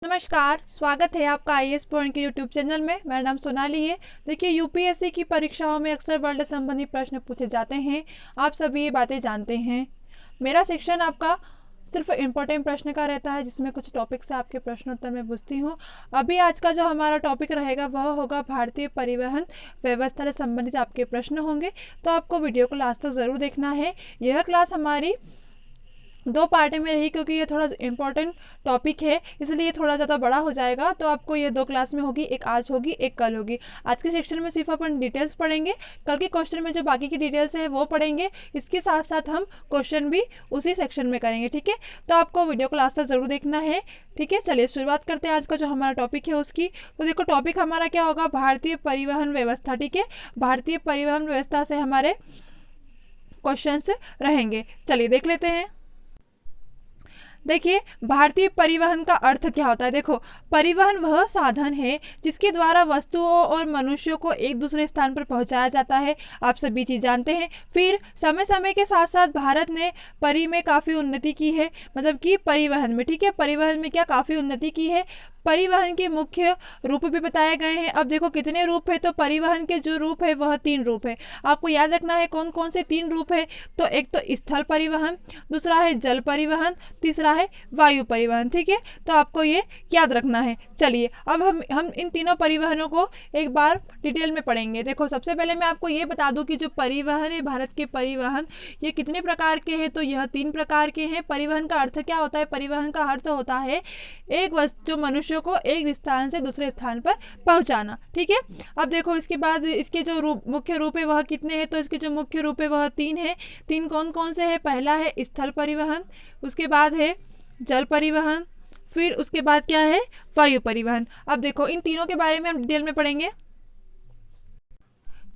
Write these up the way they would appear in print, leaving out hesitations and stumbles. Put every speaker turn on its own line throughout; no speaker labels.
नमस्कार, स्वागत है आपका आईएएस पॉइंट के यूट्यूब चैनल में। मेरा नाम सोनाली है। देखिए, यूपीएससी की परीक्षाओं में अक्सर वर्ल्ड संबंधी प्रश्न पूछे जाते हैं। आप सभी ये बातें जानते हैं। मेरा सेक्शन आपका सिर्फ इम्पोर्टेंट प्रश्न का रहता है, जिसमें कुछ टॉपिक से आपके प्रश्नोत्तर मैं पूछती हूँ। अभी आज का जो हमारा टॉपिक रहेगा वह होगा भारतीय परिवहन व्यवस्था से संबंधित आपके प्रश्न होंगे, तो आपको वीडियो को लास्ट तक ज़रूर देखना है। यह क्लास हमारी 2 पार्ट में रही, क्योंकि ये थोड़ा इम्पोर्टेंट टॉपिक है, इसलिए थोड़ा ज़्यादा बड़ा हो जाएगा। तो आपको ये 2 क्लास में होगी, एक आज होगी, एक कल होगी। आज के सेक्शन में सिर्फ अपन डिटेल्स पढ़ेंगे, कल के क्वेश्चन में जो बाकी की डिटेल्स है वो पढ़ेंगे। इसके साथ साथ हम क्वेश्चन भी उसी सेक्शन में करेंगे, ठीक है। तो आपको वीडियो को लास्ट तक ज़रूर देखना है, ठीक है। चलिए शुरुआत करते हैं आज का जो हमारा टॉपिक है उसकी। तो देखो, टॉपिक हमारा क्या होगा, भारतीय परिवहन व्यवस्था, ठीक है। भारतीय परिवहन व्यवस्था से हमारे क्वेश्चंस रहेंगे। चलिए देख लेते हैं। देखिए, भारतीय परिवहन का अर्थ क्या होता है। देखो, परिवहन वह साधन है जिसके द्वारा वस्तुओं और मनुष्यों को एक दूसरे स्थान पर पहुंचाया जाता है। आप सभी चीज़ जानते हैं। फिर समय समय के साथ साथ भारत ने में काफ़ी उन्नति की है, मतलब कि परिवहन में, ठीक है। परिवहन में क्या काफ़ी उन्नति की है। परिवहन के मुख्य रूप भी बताए गए हैं। अब देखो कितने रूप है, तो परिवहन के जो रूप है वह 3 रूप है। आपको याद रखना है कौन कौन से 3 रूप है। तो एक तो स्थल परिवहन, दूसरा है जल परिवहन, तीसरा है वायु परिवहन, ठीक है। तो आपको ये याद रखना है। चलिए अब हम इन तीनों परिवहनों को एक बार डिटेल में पढ़ेंगे। देखो, सबसे पहले मैं आपको ये बता दूं कि जो परिवहन है, भारत के परिवहन, ये कितने प्रकार के हैं। तो यह 3 प्रकार के हैं। परिवहन का अर्थ क्या होता है, परिवहन का अर्थ होता है एक वस्तु, जो मनुष्य को एक स्थान से दूसरे स्थान पर पहुंचाना, ठीक है। अब देखो, इसके बाद इसके जो मुख्य रूप है वह कितने हैं। तो इसके जो मुख्य रूप है वह 3 है। 3 कौन कौन से हैं। पहला है स्थल परिवहन, उसके बाद है जल परिवहन, फिर उसके बाद क्या है, वायु परिवहन। अब देखो, इन तीनों के बारे में हम डिटेल में पढ़ेंगे।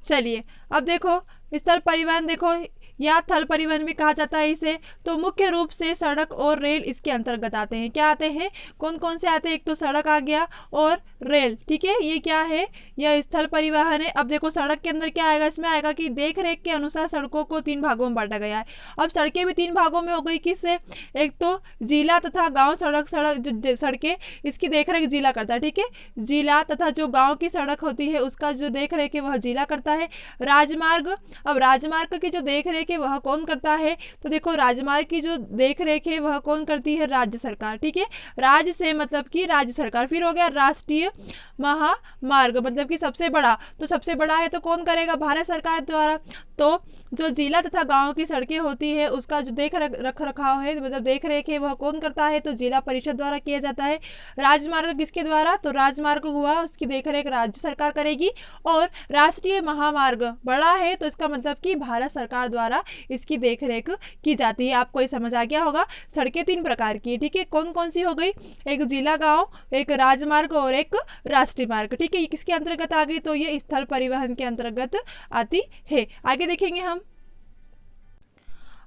चलिए अब देखो, स्थल परिवहन, देखो या थल परिवहन भी कहा जाता है इसे। तो मुख्य रूप से सड़क और रेल इसके अंतर्गत आते हैं। क्या आते हैं, कौन कौन से आते हैं। एक तो सड़क आ गया और रेल, ठीक है। ये क्या है, यह स्थल परिवहन है। अब देखो, सड़क के अंदर क्या आएगा, इसमें आएगा कि देख रेख के अनुसार सड़कों को 3 भागों में बांटा गया है। अब सड़कें भी 3 भागों में हो गई, किससे, एक तो जिला तथा गाँव जो सड़कें, इसकी देख रेख जिला करता है, ठीक है। जिला तथा जो गाँव की सड़क होती है उसका जो देख रेख है वह जिला करता है। राजमार्ग, अब राजमार्ग की जो देख रेख है वह कौन करता है। तो देखो, राजमार्ग की जो देख रेख है वह कौन करती है, राज्य सरकार, ठीक है। राज्य से मतलब कि राज्य सरकार। फिर हो गया राष्ट्रीय महामार्ग, मतलब कि सबसे बड़ा, तो सबसे बड़ा है तो कौन करेगा, भारत सरकार द्वारा। तो जो जिला तथा गांव की सड़कें होती है उसका जो देख रखाव है, मतलब देख रेख है, वह कौन करता है, तो जिला परिषद द्वारा किया जाता है। राजमार्ग किसके द्वारा, तो राजमार्ग हुआ, उसकी देख रेख राज्य सरकार करेगी। और राष्ट्रीय महामार्ग बड़ा है तो इसका मतलब कि भारत सरकार द्वारा इसकी देखरेख की जाती है। आपको ये समझ आ गया होगा। सड़कें 3 प्रकार की है, ठीक है। कौन कौन सी हो गई, एक जिला गांव, एक राजमार्ग और एक राष्ट्रीय मार्ग, ठीक है। ये किसके अंतर्गत आ गई, तो ये स्थल परिवहन के अंतर्गत आती है। आगे देखेंगे हम।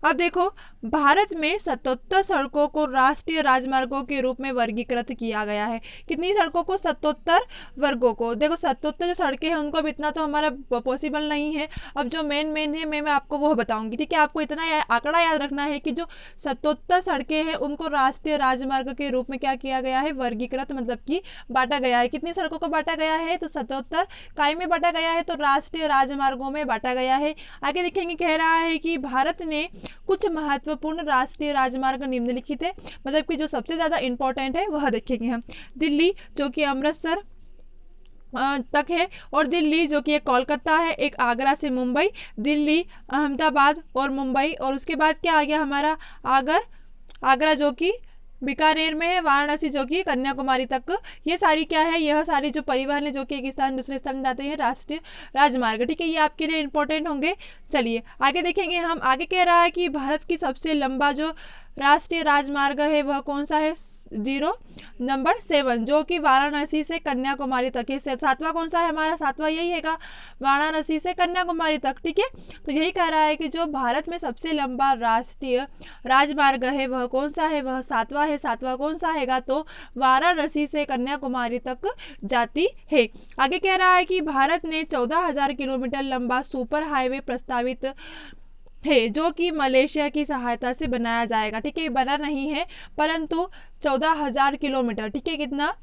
अब देखो, भारत में 77 सड़कों को राष्ट्रीय राजमार्गों के रूप में वर्गीकृत किया गया है। कितनी सड़कों को, 77 वर्गों को। देखो, 77 जो सड़कें हैं उनको अब इतना तो हमारा पॉसिबल नहीं है। अब जो मेन है मैं आपको वो बताऊंगी, ठीक है। आपको इतना आंकड़ा याद रखना है कि जो 77 सड़कें हैं उनको राष्ट्रीय राजमार्ग के रूप में क्या किया गया है, वर्गीकृत, मतलब कि बांटा गया है। कितनी सड़कों को बांटा गया है, तो 77 काय में बांटा गया है, तो राष्ट्रीय राजमार्गों में बांटा गया है। आगे देखेंगे, कह रहा है कि भारत ने कुछ महत्वपूर्ण राष्ट्रीय राजमार्ग निम्नलिखित है, मतलब कि जो सबसे ज्यादा इंपॉर्टेंट है वह देखेंगे हम। दिल्ली, जो कि अमृतसर तक है, और दिल्ली जो कि एक कोलकाता है, एक आगरा से मुंबई, दिल्ली, अहमदाबाद और मुंबई। और उसके बाद क्या आ गया हमारा, आगरा जो कि बीकानेर में है, वाराणसी जो कि कन्याकुमारी तक। ये सारी क्या है, यह सारी जो परिवहन है जो कि एक स्थान दूसरे स्थान में जाते हैं, राष्ट्रीय राजमार्ग, ठीक है। ये आपके लिए इंपॉर्टेंट होंगे। चलिए आगे देखेंगे हम। आगे कह रहा है कि भारत की सबसे लंबा जो राष्ट्रीय राजमार्ग है वह कौन सा है, 0 नंबर 7, जो कि वाराणसी से कन्याकुमारी तक है। 7वां कौन सा है हमारा, 7वां यही हैगा, वाराणसी से कन्याकुमारी तक, ठीक है। तो यही कह रहा है कि जो भारत में सबसे लंबा राष्ट्रीय राजमार्ग है वह कौन सा है, वह 7वां है। 7वां कौन सा हैगा, तो वाराणसी से कन्याकुमारी तक जाती है। आगे कह रहा है कि भारत ने 14,000 किलोमीटर लंबा सुपर हाईवे प्रस्तावित है, जो कि मलेशिया की सहायता से बनाया जाएगा। ठीक है, बना नहीं है परंतु 14,000 किलोमीटर, ठीक है, कितना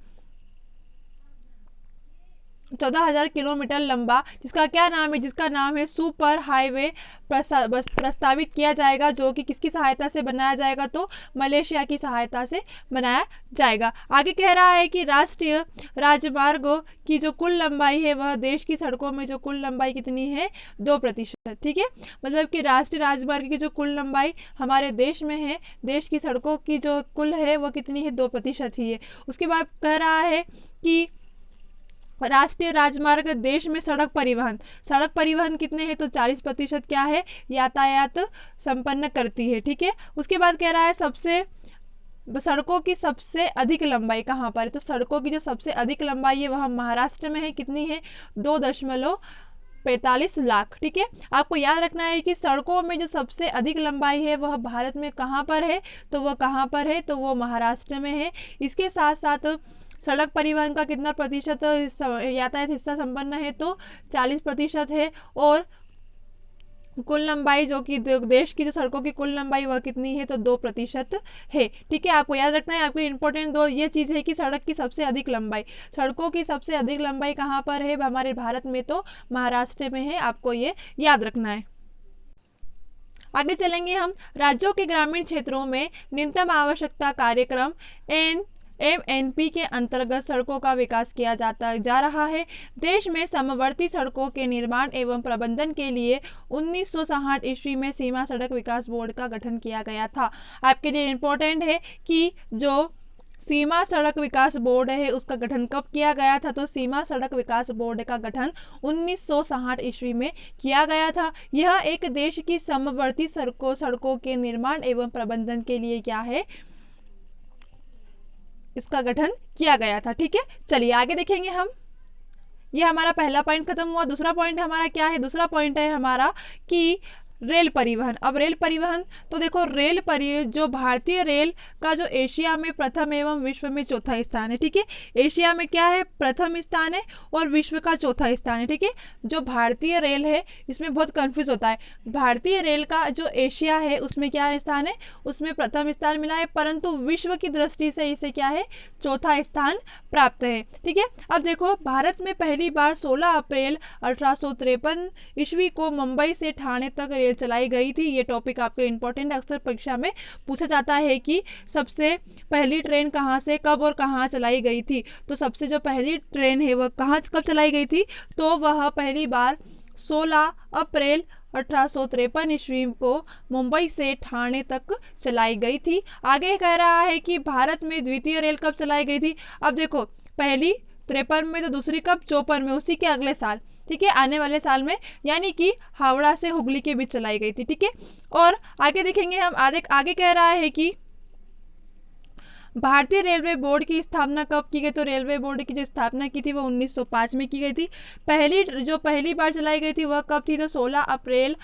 14,000 किलोमीटर लंबा, जिसका क्या नाम है, जिसका नाम है सुपर हाईवे प्रस्तावित किया जाएगा, जो कि किसकी सहायता से बनाया जाएगा, तो मलेशिया की सहायता से बनाया जाएगा। आगे कह रहा है कि राष्ट्रीय राजमार्गों की जो कुल लंबाई है वह देश की सड़कों में जो कुल लंबाई कितनी है, 2%। ठीक है, मतलब कि राष्ट्रीय राजमार्ग की जो कुल लंबाई हमारे देश में है, देश की सड़कों की जो कुल है वो कितनी है, 2% ही है। उसके बाद कह रहा है कि राष्ट्रीय राजमार्ग देश में सड़क परिवहन कितने हैं, तो 40% क्या है, यातायात संपन्न करती है। ठीक है, उसके बाद कह रहा है सड़कों की सबसे अधिक लंबाई कहाँ पर है, तो सड़कों की जो सबसे अधिक लंबाई है वह महाराष्ट्र में है, कितनी है, 2.45 लाख। ठीक है, आपको याद रखना है कि सड़कों में जो सबसे अधिक लंबाई है वह भारत में कहाँ पर है, तो वह कहाँ पर है, तो वो महाराष्ट्र में है। इसके साथ साथ सड़क परिवहन का कितना प्रतिशत यातायात हिस्सा संपन्न है, तो 40% है। और कुल लंबाई जो कि देश की जो सड़कों की कुल लंबाई वह कितनी है, तो 2% है। ठीक है, आपको याद रखना है, आपके इंपॉर्टेंट दो ये चीज़ है कि सड़क की सबसे अधिक लंबाई, सड़कों की सबसे अधिक लंबाई कहाँ पर है हमारे भारत में, तो महाराष्ट्र में है, आपको ये याद रखना है। आगे चलेंगे हम, राज्यों के ग्रामीण क्षेत्रों में न्यूनतम आवश्यकता कार्यक्रम MNP के अंतर्गत सड़कों का विकास किया जा रहा है। देश में समवर्ती सड़कों के निर्माण एवं प्रबंधन के लिए 1960 ईस्वी में सीमा सड़क विकास बोर्ड का गठन किया गया था। आपके लिए इम्पोर्टेंट है कि जो सीमा सड़क विकास बोर्ड है उसका गठन कब किया गया था, तो सीमा सड़क विकास बोर्ड का गठन 1960 ईस्वी में किया गया था। यह एक देश की समवर्ती सड़कों के निर्माण एवं प्रबंधन के लिए क्या है, इसका गठन किया गया था। ठीक है, चलिए आगे देखेंगे हम। ये हमारा पहला पॉइंट खत्म हुआ। दूसरा पॉइंट हमारा क्या है, दूसरा पॉइंट है हमारा कि रेल परिवहन। अब रेल परिवहन, तो देखो जो भारतीय रेल का जो एशिया में प्रथम एवं विश्व में चौथा स्थान है। ठीक है, एशिया में क्या है, प्रथम स्थान है और विश्व का चौथा स्थान है। ठीक है, जो भारतीय रेल है इसमें बहुत कंफ्यूज होता है, भारतीय रेल का जो एशिया है उसमें क्या स्थान है, उसमें प्रथम स्थान मिला है, परंतु विश्व की दृष्टि से इसे क्या है, चौथा स्थान प्राप्त है। ठीक है, अब देखो भारत में पहली बार 16 अप्रैल 1853 ईस्वी को मुंबई से ठाणे तक रेल चलाई गई थी। ये टॉपिक आपके इंपॉर्टेंट, अक्सर परीक्षा में पूछा जाता है कि सबसे पहली ट्रेन कहाँ से, कब और कहाँ चलाई गई थी। तो सबसे जो पहली ट्रेन है वह कब चलाई गई थी, तो वह पहली बार 16 अप्रैल 1853 ईस्वी को मुंबई से ठाणे तक चलाई गई थी। आगे कह रहा है कि भारत में द्वितीय रेल कब चलाई गई थी। अब देखो पहली 53 में, तो दूसरी कब, 54 में, उसी के अगले साल। ठीक है, आने वाले साल में, यानी कि हावड़ा से हुगली के बीच चलाई गई थी। ठीक है, और आगे देखेंगे हम, आगे कह रहा है कि भारतीय रेलवे बोर्ड की स्थापना कब की गई, तो रेलवे बोर्ड की जो स्थापना की थी वो 1905 में की गई थी। पहली बार चलाई गई थी वह कब थी, तो 16 अप्रैल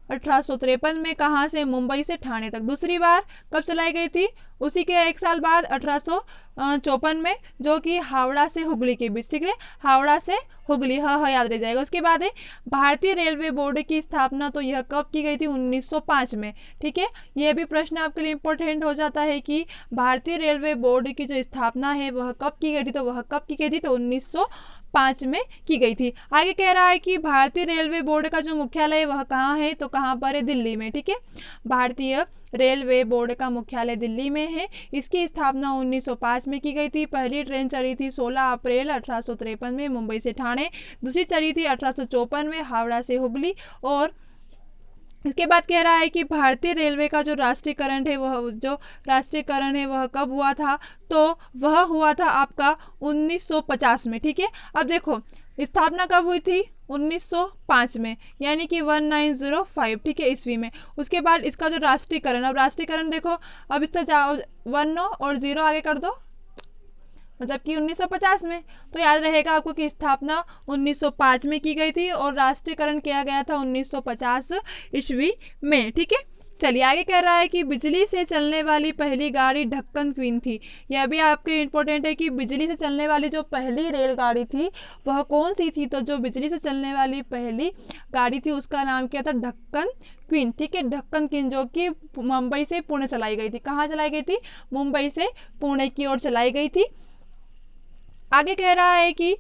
1853 में, कहाँ से, मुंबई से ठाणे तक। दूसरी बार कब चलाई गई थी, उसी के एक साल बाद 1854 में, जो कि हावड़ा से हुगली के बीच। ठीक है, हावड़ा से हुगली, हाँ याद रह जाएगा। उसके बाद है भारतीय रेलवे बोर्ड की स्थापना, तो यह कब की गई थी, 1905 में। ठीक है, यह भी प्रश्न आपके लिए इंपॉर्टेंट हो जाता है कि भारतीय रेलवे बोर्ड की जो स्थापना है वह कब की गई थी, तो वह कब की गई थी, तो 1905 में की गई थी। आगे कह रहा है कि भारतीय रेलवे बोर्ड का जो मुख्यालय वह कहाँ है, तो कहाँ पर है, दिल्ली में। ठीक है, भारतीय रेलवे बोर्ड का मुख्यालय दिल्ली में है। इसकी स्थापना 1905 में की गई थी। पहली ट्रेन चली थी 16 अप्रैल 1853 में मुंबई से ठाणे, दूसरी चली थी 1854 में हावड़ा से हुगली। और इसके बाद कह रहा है कि भारतीय रेलवे का जो राष्ट्रीयकरण है वह कब हुआ था, तो वह हुआ था आपका 1950 में। ठीक है, अब देखो स्थापना कब हुई थी, 1905 में, यानी कि 1905, ठीक है, ईस्वी में। उसके बाद इसका जो राष्ट्रीयकरण, अब राष्ट्रीयकरण देखो, अब इसका जाओ 1 और 0 आगे कर दो, मतलब कि 1950 में। तो याद रहेगा आपको कि स्थापना 1905 में की गई थी और राष्ट्रीयकरण किया गया था 1950 ईस्वी में। ठीक है, चलिए आगे कह रहा है कि बिजली से चलने वाली पहली गाड़ी ढक्कन क्वीन थी। यह भी आपके इंपॉर्टेंट है कि बिजली से चलने वाली जो पहली रेलगाड़ी थी वह कौन सी थी। तो जो बिजली से चलने वाली पहली गाड़ी थी उसका नाम क्या था, ढक्कन क्वीन। ठीक है, ढक्कन क्वीन जो कि मुंबई से पुणे चलाई गई थी। कहाँ चलाई गई थी, मुंबई से पुणे की ओर चलाई गई थी। आगे कह रहा है कि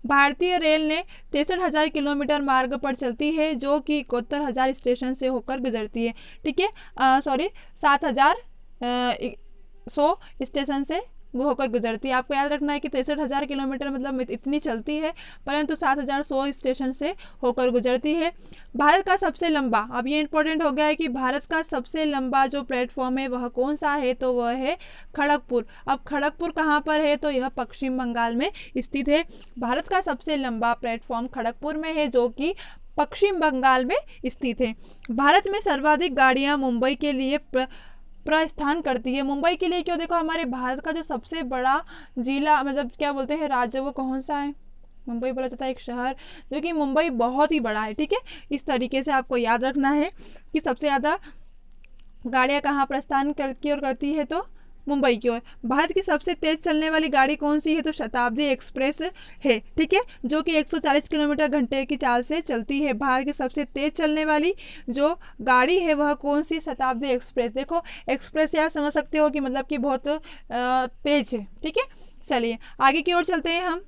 भारतीय रेल ने 63,000 किलोमीटर मार्ग पर चलती है जो कि 71,000 स्टेशन से होकर गुजरती है। ठीक है, 7,100 स्टेशन से वो होकर गुजरती है। आपको याद रखना है कि 63,000 किलोमीटर मतलब इतनी चलती है, परंतु 7,100 स्टेशन से होकर गुजरती है। भारत का सबसे लंबा, अब ये इंपॉर्टेंट हो गया है कि भारत का सबसे लंबा जो प्लेटफॉर्म है वह कौन सा है, तो वह है खड़गपुर। अब खड़गपुर कहाँ पर है, तो यह पश्चिम बंगाल में स्थित है। भारत का सबसे लंबा प्लेटफॉर्म खड़गपुर में है जो कि पश्चिम बंगाल में स्थित है। भारत में सर्वाधिक गाड़ियाँ मुंबई के लिए प्रस्थान करती है। मुंबई के लिए क्यों, देखो हमारे भारत का जो सबसे बड़ा जिला मतलब क्या बोलते हैं राज्य, वो कौन सा है, मुंबई बोला जाता है एक शहर, जो कि मुंबई बहुत ही बड़ा है। ठीक है, इस तरीके से आपको याद रखना है कि सबसे ज़्यादा गाड़ियाँ कहाँ प्रस्थान की ओर करती है, तो मुंबई की ओर। भारत की सबसे तेज चलने वाली गाड़ी कौन सी है, तो शताब्दी एक्सप्रेस है। ठीक है, जो कि 140 किलोमीटर घंटे की चाल से चलती है। भारत की सबसे तेज चलने वाली जो गाड़ी है वह कौन सी, शताब्दी एक्सप्रेस। देखो एक्सप्रेस आप समझ सकते हो कि मतलब कि बहुत तेज है। ठीक है, चलिए आगे की ओर चलते हैं हम।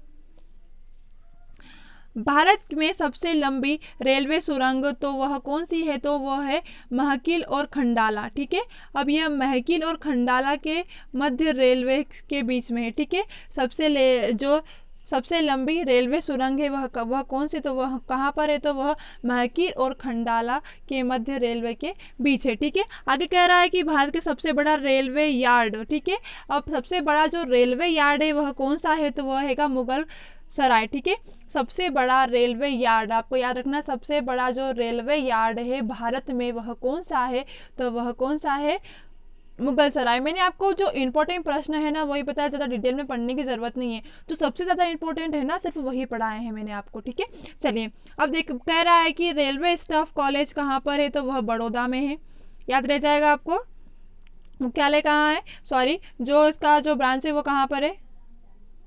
भारत में सबसे लंबी रेलवे सुरंग तो वह कौन सी है, तो वह है महकिल और खंडाला। ठीक है, अब यह महकिल और खंडाला के मध्य रेलवे के बीच में है। ठीक है, जो सबसे लंबी रेलवे सुरंग है वह कौन सी, तो वह कहाँ पर है, तो वह महकिल और खंडाला के मध्य रेलवे के बीच है। ठीक है, आगे कह रहा है कि भारत के सबसे बड़ा रेलवे यार्ड। ठीक है, अब सबसे बड़ा जो रेलवे यार्ड है वह कौन सा है, तो वह है मुगल सराय। ठीक है, सबसे बड़ा रेलवे यार्ड, आपको याद रखना सबसे बड़ा जो रेलवे यार्ड है भारत में वह कौन सा है, तो वह कौन सा है, मुगल सराय। मैंने आपको जो इंपॉर्टेंट प्रश्न है ना वही बताया, ज़्यादा डिटेल में पढ़ने की जरूरत नहीं है, तो सबसे ज़्यादा इंपॉर्टेंट है ना सिर्फ वही पढ़ाए हैं मैंने आपको। ठीक है, चलिए अब कह रहा है कि रेलवे स्टाफ कॉलेज कहाँ पर है, तो वह बड़ौदा में है। याद रह जाएगा आपको, मुख्यालय कहाँ है, सॉरी जो इसका जो ब्रांच है वो कहाँ पर है,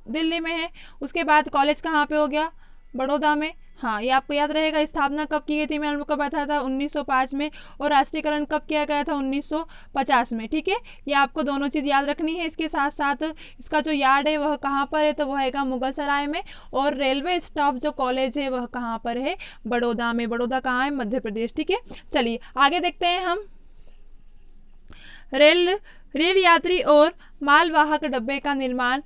दिल्ली में है। उसके बाद कॉलेज कहाँ पे हो गया, बड़ौदा में। हाँ, ये आपको याद रहेगा। स्थापना कब की गई थी, मैंने आपको बताया था 1905 में, और राष्ट्रीयकरण कब किया गया था, 1950 में। ठीक है, ये आपको दोनों चीज़ याद रखनी है। इसके साथ साथ इसका जो यार्ड है वह कहाँ पर है, तो वह है मुगल सराय में, और रेलवे स्टाफ जो कॉलेज है वह कहाँ पर है, बड़ौदा में। बड़ौदा कहाँ है, मध्य प्रदेश। ठीक है, चलिए आगे देखते हैं हम। रेल यात्री और मालवाहक डब्बे का निर्माण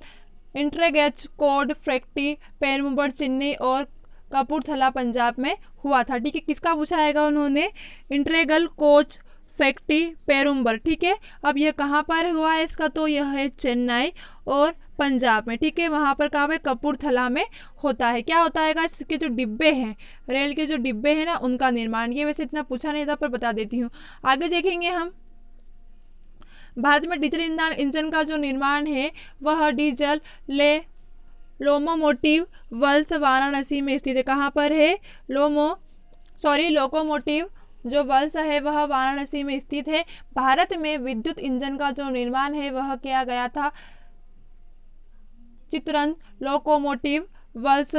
इंट्रेगेज कोड फैक्ट्री पेरुम्बड़ चेन्नई और कपूरथला पंजाब में हुआ था। ठीक है, किसका पूछाएगा उन्होंने, इंट्रेगल कोच फैक्ट्री पेरुम्बड़। ठीक है, अब यह कहाँ पर हुआ है इसका, तो यह है चेन्नई और पंजाब में। ठीक है, वहाँ पर कहाँ है, कपूरथला में होता है। क्या होता है, इसके जो डिब्बे हैं, रेल के जो डिब्बे हैं ना उनका निर्माण। ये वैसे इतना पूछा नहीं था पर बता देती हूँ। आगे देखेंगे हम, भारत में डीजल इंजन का जो निर्माण है वह डीजल लोकोमोटिव वर्क्स वाराणसी में स्थित है। कहाँ पर है, लोकोमोटिव जो वर्क्स है वह वाराणसी में स्थित है। भारत में विद्युत इंजन का जो निर्माण है वह किया गया था चित्रंजन लोकोमोटिव वर्क्स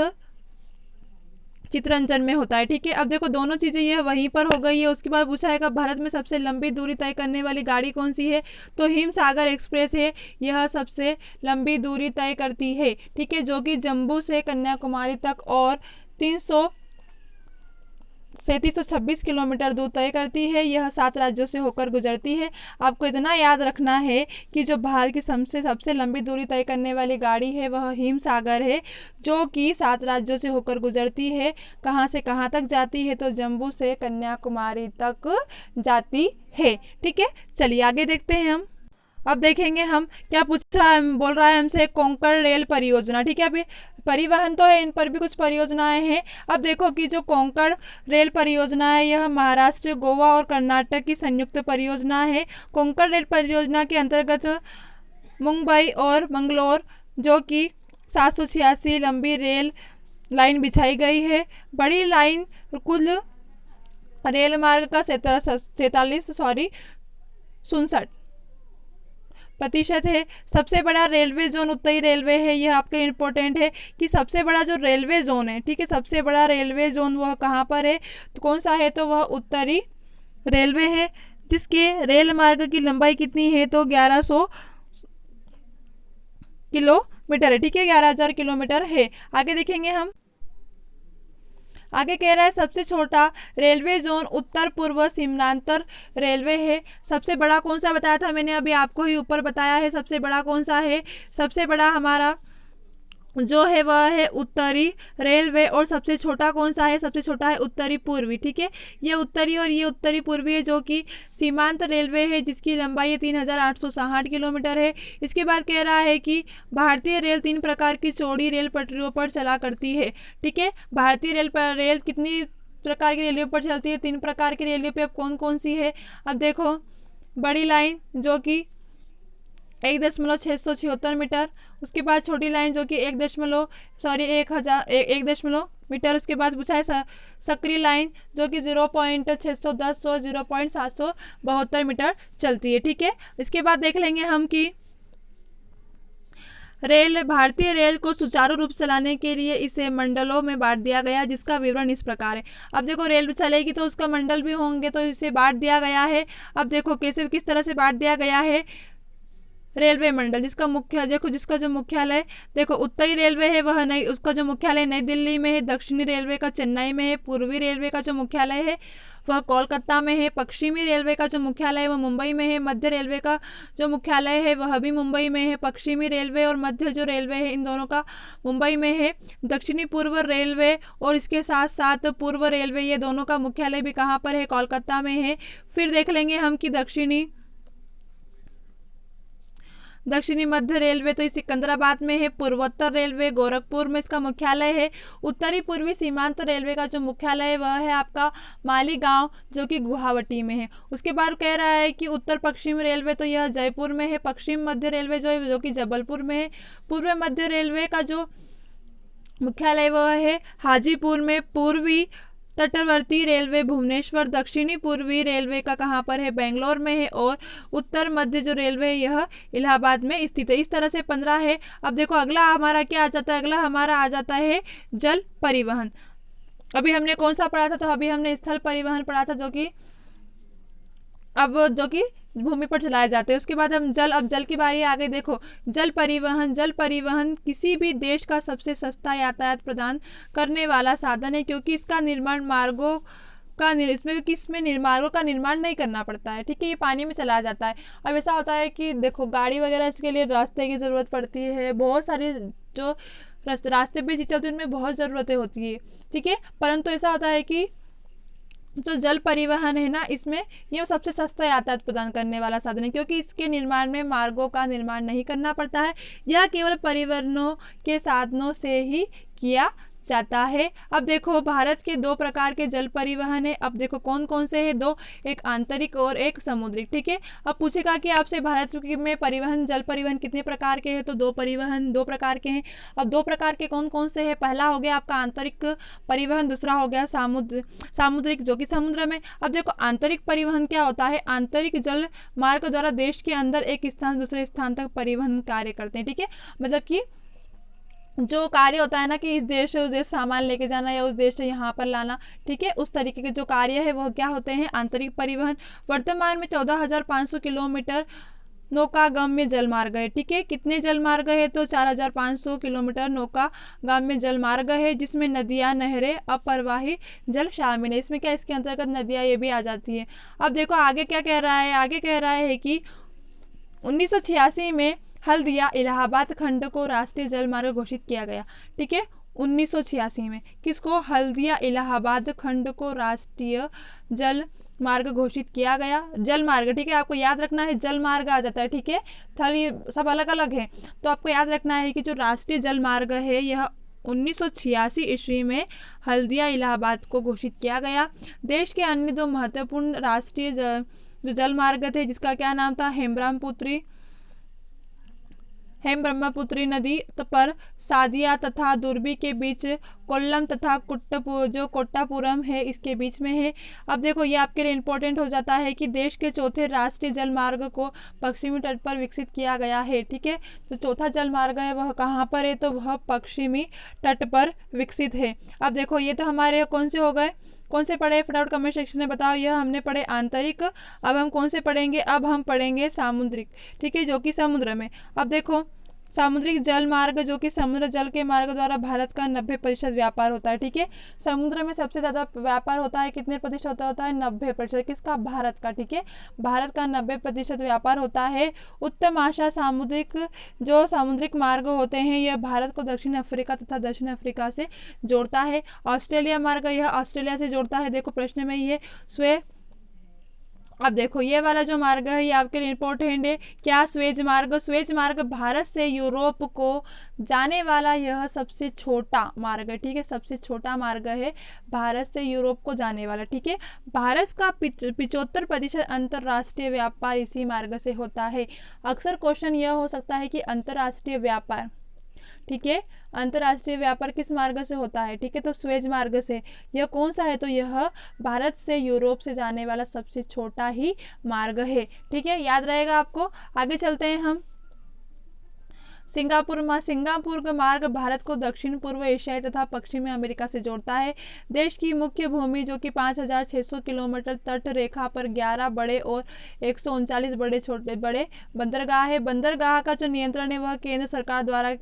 चित्रंजन में होता है। ठीक है, अब देखो दोनों चीज़ें यह वहीं पर हो गई है। उसके बाद पूछा है भारत में सबसे लंबी दूरी तय करने वाली गाड़ी कौन सी है, तो हिमसागर एक्सप्रेस है, यह सबसे लंबी दूरी तय करती है। ठीक है, जो कि जम्मू से कन्याकुमारी तक और 336 किलोमीटर दूर तय करती है। यह 7 राज्यों से होकर गुजरती है। आपको इतना याद रखना है कि जो भारत की सबसे लंबी दूरी तय करने वाली गाड़ी है वह हिमसागर है, जो कि 7 राज्यों से होकर गुजरती है। कहाँ से कहाँ तक जाती है, तो जम्मू से कन्याकुमारी तक जाती है। ठीक है, चलिए आगे देखते हैं हम। अब देखेंगे हम क्या पूछ रहा है, बोल रहा है हमसे कोंकण रेल परियोजना। ठीक है, अभी परिवहन तो है, इन पर भी कुछ परियोजनाएं हैं। अब देखो कि जो कोंकण रेल परियोजना है यह महाराष्ट्र, गोवा और कर्नाटक की संयुक्त परियोजना है। कोंकण रेल परियोजना के अंतर्गत मुंबई और मंगलोर जो कि 786 लंबी रेल लाइन बिछाई गई है। बड़ी लाइन कुल रेल मार्ग का 67% है। सबसे बड़ा रेलवे जोन उत्तरी रेलवे है। यह आपके इम्पोर्टेंट है कि सबसे बड़ा जो रेलवे जोन है, ठीक है, सबसे बड़ा रेलवे जोन वह कहाँ पर है, तो कौन सा है, तो वह उत्तरी रेलवे है, जिसके रेल मार्ग की लंबाई कितनी है, तो 1100 किलोमीटर है, ठीक है, 11,000 किलोमीटर है। आगे देखेंगे हम, आगे कह रहा है सबसे छोटा रेलवे जोन उत्तर पूर्व सीमांतर रेलवे है। सबसे बड़ा कौन सा बताया था मैंने, अभी आपको ही ऊपर बताया है सबसे बड़ा कौन सा है। सबसे बड़ा हमारा जो है वह है उत्तरी रेलवे, और सबसे छोटा कौन सा है, सबसे छोटा है उत्तरी पूर्वी, ठीक है। ये उत्तरी और ये उत्तरी पूर्वी है, जो कि सीमांत रेलवे है, जिसकी लंबाई 3,860 किलोमीटर है। इसके बाद कह रहा है कि भारतीय रेल 3 प्रकार की चौड़ी रेल पटरियों पर चला करती है, ठीक है। भारतीय रेल कितनी प्रकार की रेलवे पर चलती है, 3 प्रकार की रेलवे पे। अब कौन कौन सी है, अब देखो, बड़ी लाइन जो कि 1,676 मीटर, उसके बाद छोटी लाइन जो कि 1,000 मीटर, उसके बाद पूछा है सक्रिय लाइन जो कि 0.610 और 0.772 मीटर चलती है, ठीक है। इसके बाद देख लेंगे हम कि भारतीय रेल को सुचारू रूप से चलाने के लिए इसे मंडलों में बांट दिया गया, जिसका विवरण इस प्रकार है। अब देखो, रेल चलेगी तो उसका मंडल भी होंगे, तो इसे बांट दिया गया है। अब देखो कैसे, किस तरह से बांट दिया गया है। रेलवे मंडल, जिसका मुख्य देखो, जिसका जो मुख्यालय देखो उत्तरी रेलवे है वह नई, उसका जो मुख्यालय नई दिल्ली में है। दक्षिणी रेलवे का चेन्नई में है। पूर्वी रेलवे का जो मुख्यालय है वह कोलकाता में है। पश्चिमी रेलवे का जो मुख्यालय है वह मुंबई में है। मध्य रेलवे का जो मुख्यालय है वह भी मुंबई में है। पश्चिमी रेलवे और मध्य जो रेलवे है इन दोनों का मुंबई में है। दक्षिणी पूर्व रेलवे और इसके साथ साथ पूर्व रेलवे, ये दोनों का मुख्यालय भी कहाँ पर है, कोलकाता में है। फिर देख लेंगे हम कि दक्षिणी मध्य रेलवे तो सिकंदराबाद में है। पूर्वोत्तर रेलवे गोरखपुर में इसका मुख्यालय है। उत्तरी पूर्वी सीमांत रेलवे का जो मुख्यालय है वह है आपका मालीगांव, जो कि गुवाहाटी में है। उसके बाद कह रहा है कि उत्तर पश्चिम रेलवे तो यह जयपुर में है। पश्चिम मध्य रेलवे जो कि जबलपुर में है। पूर्व मध्य रेलवे का जो मुख्यालय वह है हाजीपुर में। पूर्वी तटवर्ती रेलवे भुवनेश्वर। दक्षिणी पूर्वी रेलवे का कहाँ पर है, बेंगलोर में है। और उत्तर मध्य जो रेलवे है यह इलाहाबाद में स्थित है। इस तरह से 15 है। अब देखो अगला हमारा क्या आ जाता है, अगला हमारा आ जाता है जल परिवहन। अभी हमने कौन सा पढ़ा था, तो अभी हमने स्थल परिवहन पढ़ा था, जो कि भूमि पर चलाए जाते हैं। उसके बाद हम अब जल की बारी आ गई। देखो जल परिवहन किसी भी देश का सबसे सस्ता यातायात प्रदान करने वाला साधन है, क्योंकि इसका निर्माण मार्गों का निर्माण नहीं करना पड़ता है, ठीक है। ये पानी में चला जाता है। अब ऐसा होता है कि देखो गाड़ी वगैरह इसके लिए रास्ते की ज़रूरत पड़ती है, बहुत सारे जो रास्ते भी चलते हैं उनमें बहुत ज़रूरतें होती है, ठीक है। परंतु ऐसा होता है कि जो जल परिवहन है ना, इसमें यह सबसे सस्ता यातायात प्रदान करने वाला साधन है, क्योंकि इसके निर्माण में मार्गों का निर्माण नहीं करना पड़ता है। यह केवल परिवहनों के साधनों से ही किया जाता है। अब देखो भारत के 2 प्रकार के जल परिवहन है। अब देखो कौन कौन से हैं, 2, एक आंतरिक और एक समुद्रिक, ठीक है। अब पूछेगा कि आपसे भारत में जल परिवहन कितने प्रकार के हैं, तो 2 प्रकार के हैं। अब 2 प्रकार के कौन कौन से हैं, पहला हो गया आपका आंतरिक परिवहन, दूसरा हो गया सामुद्रिक, जो कि समुद्र में। अब देखो आंतरिक परिवहन क्या होता है, आंतरिक जल मार्ग द्वारा देश के अंदर एक स्थान से दूसरे स्थान तक परिवहन कार्य करते हैं, ठीक है। मतलब कि जो कार्य होता है ना कि इस देश से उस देश सामान लेके जाना या उस देश से यहाँ पर लाना, ठीक है, उस तरीके के जो कार्य है वह क्या होते हैं, आंतरिक परिवहन। वर्तमान में 14,500 किलोमीटर नौकागम्य जल मार्ग है, ठीक है। कितने जल मार्ग है, तो 4,500 किलोमीटर नौकागम्य जल मार्ग है, जिसमें नदियाँ, नहरें, अपरवाही जल शामिल है। इसमें क्या, इसके अंतर्गत नदियाँ ये भी आ जाती है। अब देखो आगे क्या कह रहा है, आगे कह रहा है कि 1986 में हल्दिया इलाहाबाद खंड को राष्ट्रीय जल मार्ग घोषित किया गया, ठीक है। 1986 में किसको, हल्दिया इलाहाबाद खंड को राष्ट्रीय जल मार्ग घोषित किया गया। जल मार्ग, ठीक है, आपको याद रखना है, जल मार्ग आ जाता है, ठीक है। थल ये सब अलग अलग है, तो आपको याद रखना है कि जो राष्ट्रीय जल मार्ग है यह 1986 ईस्वी में हल्दिया इलाहाबाद को घोषित किया गया। देश के अन्य 2 महत्वपूर्ण राष्ट्रीय जो जल मार्ग थे, जिसका क्या नाम था, हेम्ब्रामपुत्री हेम ब्रह्मपुत्री नदी पर सादिया तथा दुर्बी के बीच, कोल्लम तथा जो कोट्टापुरम है इसके बीच में है। अब देखो ये आपके लिए इंपॉर्टेंट हो जाता है कि देश के चौथे राष्ट्रीय जल मार्ग को पश्चिमी तट पर विकसित किया गया है। ठीक है, तो चौथा जल मार्ग है वह कहाँ पर है, तो वह पश्चिमी तट पर विकसित है। अब देखो ये तो हमारे कौन से हो गए, कौन से पढ़े फटाफट कमेंट सेक्शन में बताओ। यह हमने पढ़े आंतरिक। अब हम कौन से पढ़ेंगे, अब हम पढ़ेंगे सामुद्रिक। ठीक है, जो कि समुद्र में। अब देखो सामुद्रिक जल मार्ग जो कि समुद्र जल के मार्ग द्वारा भारत का 90% व्यापार होता है। ठीक है, समुद्र में सबसे ज़्यादा व्यापार होता है, कितने प्रतिशत होता है, 90%। किसका, भारत का। ठीक है, भारत का 90% व्यापार होता है। उत्तर आशा सामुद्रिक जो सामुद्रिक मार्ग होते हैं यह भारत को दक्षिण अफ्रीका तथा दक्षिण अफ्रीका से जोड़ता है। ऑस्ट्रेलिया मार्ग यह ऑस्ट्रेलिया से जोड़ता है। देखो प्रश्न में ये अब देखो ये वाला जो मार्ग है ये आपके लिए इंपॉर्टेंट है। क्या, स्वेज मार्ग। स्वेज मार्ग भारत से यूरोप को जाने वाला यह सबसे छोटा मार्ग है। ठीक है, सबसे छोटा मार्ग है भारत से यूरोप को जाने वाला। ठीक है, भारत का 75% अंतर्राष्ट्रीय व्यापार इसी मार्ग से होता है। अक्सर क्वेश्चन यह हो सकता है कि अंतर्राष्ट्रीय व्यापार, ठीक है, अंतर्राष्ट्रीय व्यापार किस मार्ग से होता है। ठीक है, तो स्वेज मार्ग से। यह कौन सा है, तो यह भारत से यूरोप से जाने वाला सबसे छोटा ही मार्ग है। ठीक है, याद रहेगा आपको। आगे चलते हैं हम। सिंगापुर का मार्ग भारत को दक्षिण पूर्व एशियाई तथा पश्चिमी अमेरिका से जोड़ता है। देश की मुख्य भूमि जो कि 5600 किलोमीटर तट रेखा पर 11 बड़े और 139 बड़े छोटे बड़े बंदरगाह है। बंदरगाह का जो नियंत्रण है वह केंद्र सरकार द्वारा,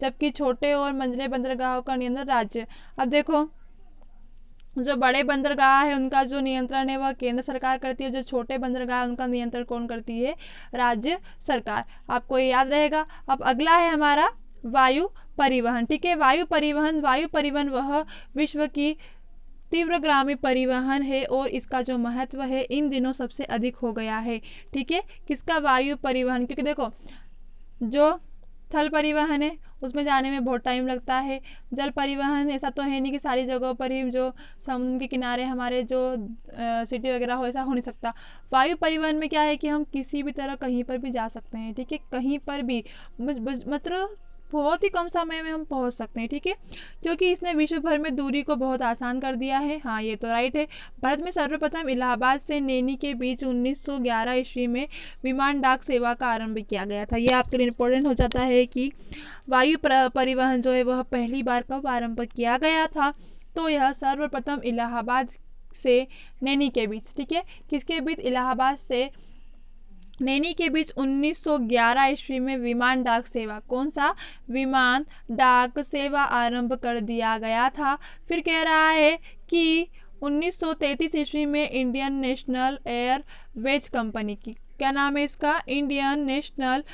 जबकि छोटे और मंझले बंदरगाहों का नियंत्रण राज्य। अब देखो जो बड़े बंदरगाह है उनका जो नियंत्रण है वह केंद्र सरकार करती है, जो छोटे बंदरगाह है उनका नियंत्रण कौन करती है, राज्य सरकार। आपको ये याद रहेगा। अब अगला है हमारा वायु परिवहन। ठीक है, वायु परिवहन वह विश्व की तीव्रगामी परिवहन है और इसका जो महत्व है इन दिनों सबसे अधिक हो गया है। ठीक है, किसका, वायु परिवहन। क्योंकि देखो जो थल परिवहन है उसमें जाने में बहुत टाइम लगता है। जल परिवहन ऐसा तो है नहीं कि सारी जगहों पर ही जो समुद्र के किनारे हमारे जो सिटी वगैरह हो, ऐसा हो नहीं सकता। वायु परिवहन में क्या है कि हम किसी भी तरह कहीं पर भी जा सकते हैं। ठीक है, कहीं पर भी मतलब बहुत ही कम समय में हम पहुंच सकते हैं। ठीक है, क्योंकि इसने विश्व भर में दूरी को बहुत आसान कर दिया है। हाँ ये तो राइट है। भारत में सर्वप्रथम इलाहाबाद से नैनी के बीच 1911 ईस्वी में विमान डाक सेवा का आरंभ किया गया था। ये आपके लिए इंपॉर्टेंट हो जाता है कि वायु परिवहन जो है वह पहली बार कब आरंभ किया गया था, तो यह सर्वप्रथम इलाहाबाद से नैनी के बीच। ठीक है, किसके बीच, इलाहाबाद से नैनी के बीच 1911 ईस्वी में विमान डाक सेवा, कौन सा, विमान डाक सेवा आरंभ कर दिया गया था। फिर कह रहा है कि 1933 ईस्वी में इंडियन नेशनल एयरवेज कंपनी की, क्या नाम है इसका, इंडियन नेशनल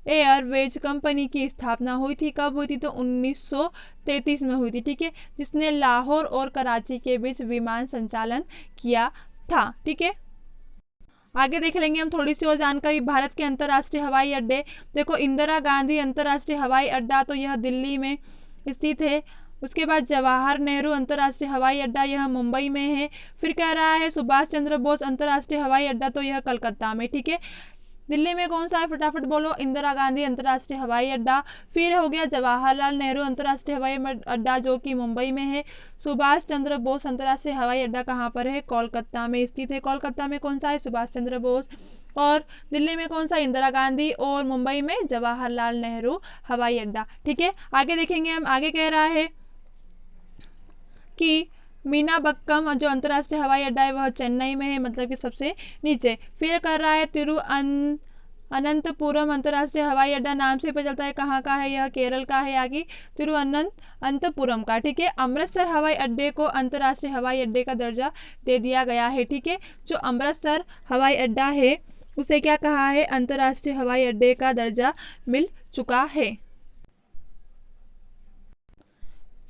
एयरवेज कंपनी की स्थापना हुई थी। कब हुई थी, तो 1933 में हुई थी। ठीक है, जिसने लाहौर और कराची के बीच विमान संचालन किया था। ठीक है, आगे देख लेंगे हम थोड़ी सी और जानकारी। भारत के अंतर्राष्ट्रीय हवाई अड्डे, देखो इंदिरा गांधी अंतर्राष्ट्रीय हवाई अड्डा तो यह दिल्ली में स्थित है। उसके बाद जवाहर नेहरू अंतर्राष्ट्रीय हवाई अड्डा, यह मुंबई में है। फिर कह रहा है सुभाष चंद्र बोस अंतर्राष्ट्रीय हवाई अड्डा, तो यह कलकत्ता में। ठीक है, दिल्ली में कौन सा है, फटाफट बोलो, इंदिरा गांधी अंतर्राष्ट्रीय हवाई अड्डा। फिर हो गया जवाहरलाल नेहरू अंतर्राष्ट्रीय हवाई अड्डा जो कि मुंबई में है। सुभाष चंद्र बोस अंतर्राष्ट्रीय हवाई अड्डा कहाँ पर है, कोलकाता में स्थित है। कोलकाता में कौन सा है, सुभाष चंद्र बोस। और दिल्ली में कौन सा, इंदिरा गांधी। और मुंबई में जवाहरलाल नेहरू हवाई अड्डा। ठीक है, आगे देखेंगे हम। आगे कह रहा है कि मीनाबक्कम जो अंतर्राष्ट्रीय हवाई अड्डा है वह चेन्नई में है, मतलब कि सबसे नीचे। फिर कर रहा है तिरुअनंतपुरम अंतर्राष्ट्रीय हवाई अड्डा, नाम से पता चलता है कहाँ का है, यह केरल का है, आगे तिरुअनंतपुरम का। ठीक है, अमृतसर हवाई अड्डे को अंतर्राष्ट्रीय हवाई अड्डे का दर्जा दे दिया गया है। ठीक है, जो अमृतसर हवाई अड्डा है उसे क्या कहा है, अंतर्राष्ट्रीय हवाई अड्डे का दर्जा मिल चुका है।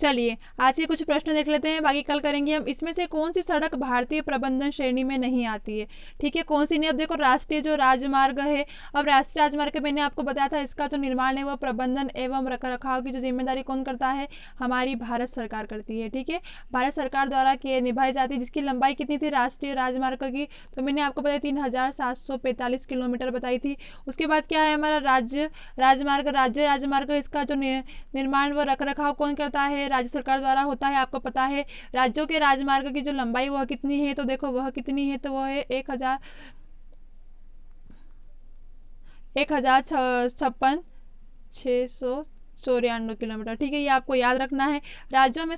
चलिए आज के कुछ प्रश्न देख लेते हैं, बाकी कल करेंगे हम। इसमें से कौन सी सड़क भारतीय प्रबंधन श्रेणी में नहीं आती है? ठीक है, कौन सी नहीं? अब देखो राष्ट्रीय जो राजमार्ग है, अब राष्ट्रीय राजमार्ग मैंने आपको बताया था, इसका जो निर्माण है वह प्रबंधन एवं रख रखाव की जो जिम्मेदारी कौन करता है? हमारी भारत सरकार करती है। ठीक है, भारत सरकार द्वारा निभाई जाती है। जिसकी लंबाई कितनी थी राष्ट्रीय राजमार्ग की? तो मैंने आपको बताया 3745 किलोमीटर बताई थी। उसके बाद क्या है हमारा राज्य राजमार्ग, इसका जो निर्माण व रख रखाव कौन करता है? राज्य सरकार द्वारा होता है। आपको पता है राज्यों के राजमार्ग की जो लंबाई वह कितनी है? तो देखो वह कितनी है, तो वह है 1056 किलोमीटर। ठीक है, ये आपको याद रखना है। राज्यों में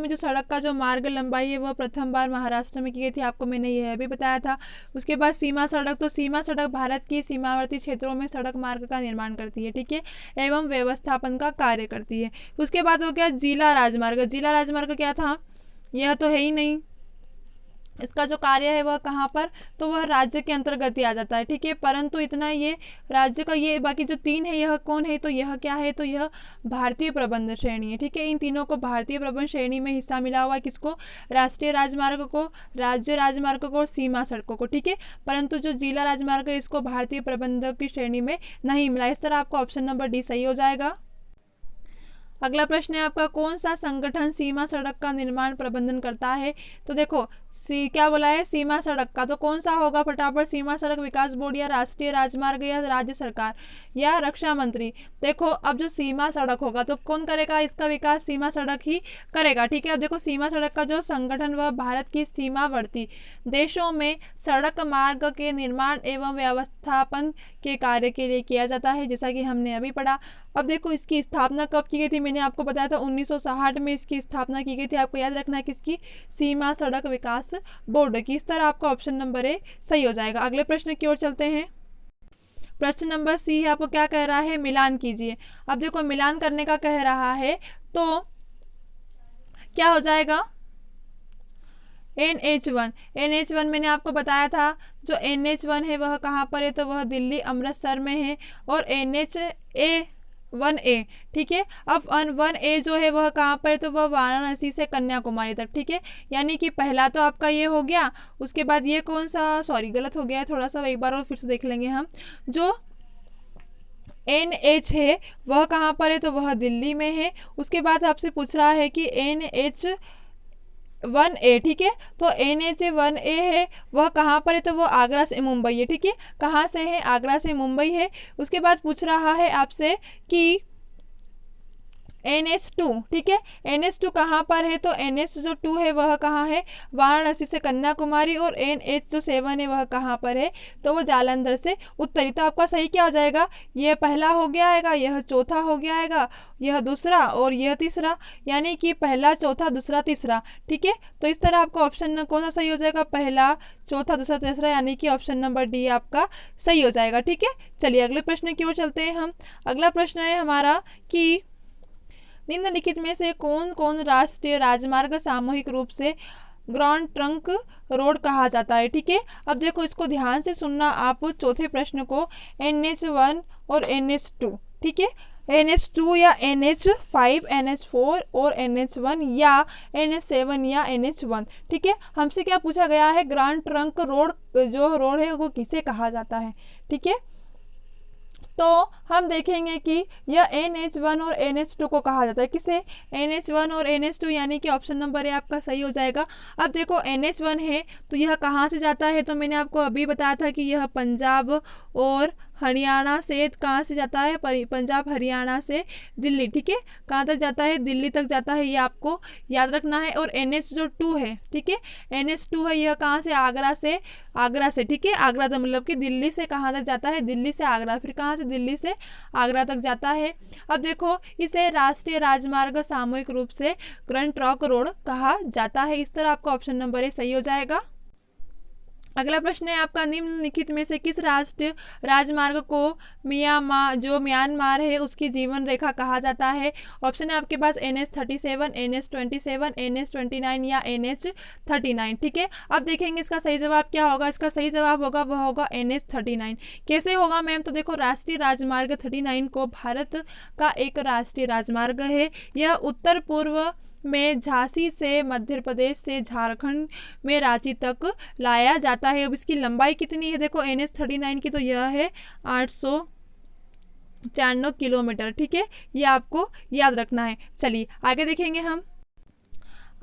जो सड़क का जो मार्ग लंबाई है वह प्रथम बार महाराष्ट्र में की गई थी, आपको मैंने यह भी बताया था। उसके बाद सीमा सड़क, तो सीमा सड़क भारत की सीमावर्ती क्षेत्रों में सड़क मार्ग का निर्माण करती है। ठीक है, एवं व्यवस्थापन का कार्य करती है। उसके बाद हो गया जिला राजमार्ग। जिला राजमार्ग क्या था? यह तो है ही नहीं। इसका जो कार्य है वह कहाँ पर? तो वह राज्य के अंतर्गत ही आ जाता है। ठीक है, परंतु इतना ये राज्य का, ये बाकी जो 3 है यह कौन है? तो यह क्या है? तो यह भारतीय प्रबंधन श्रेणी है। ठीक है, इन तीनों को भारतीय प्रबंधन श्रेणी में हिस्सा मिला हुआ है। किसको? राष्ट्रीय राजमार्ग को, राज्य राजमार्ग को और सीमा सड़कों को। ठीक है, परंतु जो जिला राजमार्ग है इसको भारतीय प्रबंधक की श्रेणी में नहीं मिला। इस तरह आपका ऑप्शन नंबर डी सही हो जाएगा। अगला प्रश्न है आपका, कौन सा संगठन सीमा सड़क का निर्माण प्रबंधन करता है? तो देखो क्या बोला है? सीमा सड़क का, तो कौन सा होगा फटाफट? सीमा सड़क विकास बोर्ड या राष्ट्रीय राजमार्ग या राज्य सरकार या रक्षा मंत्री? देखो अब जो सीमा सड़क होगा तो कौन करेगा इसका विकास? सीमा सड़क ही करेगा। ठीक है, अब देखो सीमा सड़क का जो संगठन वह भारत की सीमावर्ती देशों में सड़क मार्ग के निर्माण एवं व्यवस्थापन के कार्य के लिए किया जाता है, जैसा कि हमने अभी पढ़ा। अब देखो इसकी स्थापना कब की गई थी? मैंने आपको बताया था 1960 में इसकी स्थापना की गई थी। आपको याद रखना है किसकी? सीमा सड़क विकास बोर्ड की। इस तरह आपका ऑप्शन नंबर ए सही हो जाएगा। अगले प्रश्न की ओर चलते हैं। प्रश्न नंबर सी है, आपको क्या कह रहा है? मिलान कीजिए। अब देखो मिलान करने का कह रहा है तो क्या हो जाएगा? NH1 मैंने आपको बताया था, जो NH1 है वह कहाँ पर है? तो वह दिल्ली अमृतसर में है। और NH1A, ठीक है, अब 1A जो है वह कहाँ पर है? तो वह वाराणसी से कन्याकुमारी तक। ठीक है, यानी कि पहला तो आपका ये हो गया। उसके बाद ये कौन सा, सॉरी गलत हो गया है थोड़ा सा, एक बार और फिर से देख लेंगे हम। जो NH है वह कहाँ पर है? तो वह दिल्ली में है। उसके बाद आपसे पूछ रहा है कि NH1A, ठीक है, तो NH1A है वह कहाँ पर है? तो वो आगरा से मुंबई है। ठीक है, कहाँ से है? आगरा से मुंबई है। उसके बाद पूछ रहा है आपसे कि NH2, ठीक है, NH2 कहाँ पर है? तो NH जो 2 है वह कहाँ है? वाराणसी से कन्याकुमारी। और NH जो 7 है वह कहाँ पर है? तो वो जालंधर से उत्तरी। तो आपका सही क्या हो जाएगा? यह पहला हो गया आएगा, यह चौथा हो गया आएगा, यह दूसरा और यह तीसरा, यानी कि पहला चौथा दूसरा तीसरा। ठीक है, तो इस तरह आपका ऑप्शन कौन सा सही हो जाएगा? पहला चौथा दूसरा तीसरा, यानी कि ऑप्शन नंबर डी आपका सही हो जाएगा। ठीक है, चलिए अगले प्रश्न की ओर चलते हैं हम। अगला प्रश्न है हमारा कि निम्नलिखित में से कौन कौन राष्ट्रीय राजमार्ग सामूहिक रूप से ग्रांड ट्रंक रोड कहा जाता है? ठीक है, अब देखो इसको ध्यान से सुनना आप चौथे प्रश्न को। NH1 और NH2, ठीक है, NH2 या NH5, NH4 और NH1 या NH7 या NH1। ठीक है, हमसे क्या पूछा गया है? ग्रांड ट्रंक रोड जो रोड है वो किसे कहा जाता है? ठीक है, तो हम देखेंगे कि यह NH1 और NH2 को कहा जाता है। किसे? NH1 और NH2, यानी कि ऑप्शन नंबर ए आपका सही हो जाएगा। अब देखो NH1 है तो यह कहाँ से जाता है? तो मैंने आपको अभी बताया था कि यह पंजाब और हरियाणा से, कहाँ से जाता है? पंजाब हरियाणा से दिल्ली। ठीक है, कहाँ तक जाता है? दिल्ली तक जाता है, ये आपको याद रखना है। और NH जो 2 है, ठीक है, NH2 है, यह कहाँ से? आगरा से, ठीक है, आगरा तो मतलब कि दिल्ली से कहाँ तक जाता है? दिल्ली से आगरा, फिर कहाँ से? दिल्ली से आगरा तक जाता है। अब देखो इसे राष्ट्रीय राजमार्ग सामूहिक रूप से ग्रैंड ट्रंक रोड कहा जाता है। इस तरह आपका ऑप्शन नंबर ए सही हो जाएगा। अगला प्रश्न है आपका, निम्नलिखित में से किस राष्ट्रीय राजमार्ग को म्यांमार है उसकी जीवन रेखा कहा जाता है। ऑप्शन है आपके पास NH-37, NH-27, NH-29 या NH-39। ठीक है, अब देखेंगे इसका सही जवाब क्या होगा। इसका सही जवाब होगा वह होगा NH-39। कैसे होगा मैम, तो देखो राष्ट्रीय राजमार्ग 39 को भारत का एक राष्ट्रीय राजमार्ग है। यह उत्तर पूर्व में झांसी से मध्य प्रदेश से झारखंड में रांची तक लाया जाता है। अब इसकी लंबाई कितनी है, देखो NH-39 की तो यह है 894 किलोमीटर। ठीक है, ये आपको याद रखना है। चलिए आगे देखेंगे हम।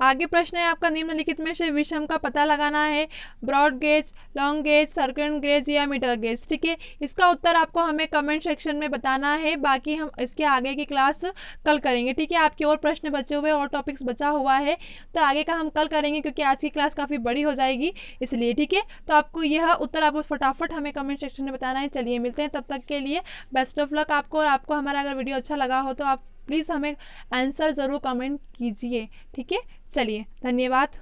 आगे प्रश्न है आपका, निम्नलिखित में से विषम का पता लगाना है। Broad gauge, long gauge, circle gauge या मीटर गेज। ठीक है, इसका उत्तर आपको हमें कमेंट सेक्शन में बताना है। बाकी हम इसके आगे की क्लास कल करेंगे। ठीक है, आपके और प्रश्न बचे हुए और टॉपिक्स बचा हुआ है तो आगे का हम कल करेंगे, क्योंकि आज की क्लास काफ़ी बड़ी हो जाएगी इसलिए। ठीक है, तो आपको यह उत्तर आपको फटाफट हमें कमेंट सेक्शन में बताना है। चलिए मिलते हैं, तब तक के लिए बेस्ट ऑफ लक आपको। और आपको हमारा अगर वीडियो अच्छा लगा हो तो आप प्लीज़ हमें आंसर ज़रूर कमेंट कीजिए। ठीक है, चलिए धन्यवाद।